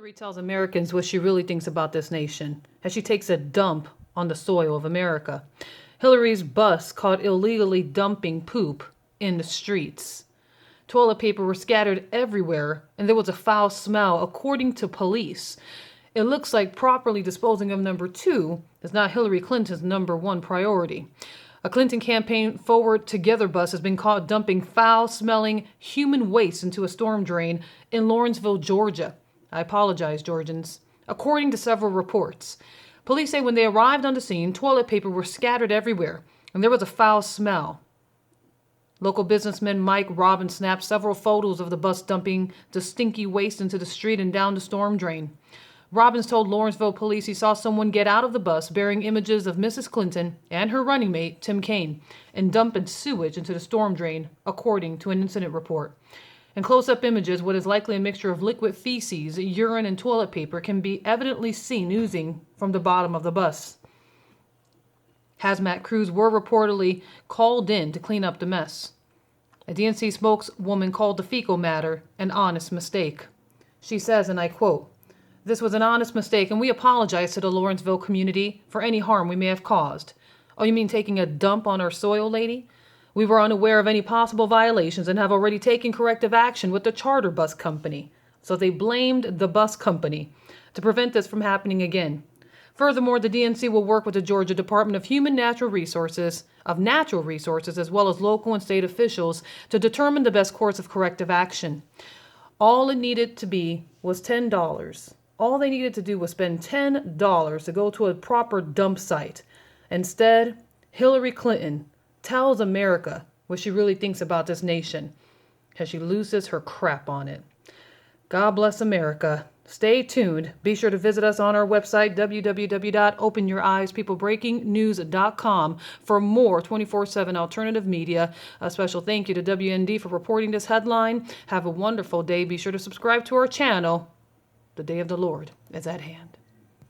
Hillary tells Americans what she really thinks about this nation as she takes a dump on the soil of America. Hillary's bus caught illegally dumping poop in the streets. Toilet paper was scattered everywhere, and there was a foul smell, according to police. It looks like properly disposing of number 2 is not Hillary Clinton's number 1 priority. A Clinton campaign Forward Together bus has been caught dumping foul-smelling human waste into a storm drain in Lawrenceville, Georgia. I apologize, Georgians. According to several reports, police say when they arrived on the scene, toilet paper was scattered everywhere, and there was a foul smell. Local businessman Mike Robbins snapped several photos of the bus dumping the stinky waste into the street and down the storm drain. Robbins told Lawrenceville Police he saw someone get out of the bus bearing images of Mrs. Clinton and her running mate, Tim Kaine, and dumping sewage into the storm drain, according to an incident report. In close-up images, what is likely a mixture of liquid feces, urine, and toilet paper can be evidently seen oozing from the bottom of the bus. Hazmat crews were reportedly called in to clean up the mess. A DNC spokeswoman called the fecal matter an honest mistake. She says, and I quote, "This was an honest mistake, and we apologize to the Lawrenceville community for any harm we may have caused." "Oh, you mean taking a dump on our soil, lady? We were unaware of any possible violations and have already taken corrective action with the charter bus company." So they blamed the bus company to prevent this from happening again. Furthermore, the DNC will work with the Georgia Department of Natural Resources, as well as local and state officials to determine the best course of corrective action. All it needed to be was $10. All they needed to do was spend $10 to go to a proper dump site. Instead, Hillary Clinton tells America what she really thinks about this nation as she loses her crap on it. God bless America. Stay tuned. Be sure to visit us on our website, www.openyoureyespeoplebreakingnews.com, for more 24/7 alternative media. A special thank you to WND for reporting this headline. Have a wonderful day. Be sure to subscribe to our channel. The day of the Lord is at hand.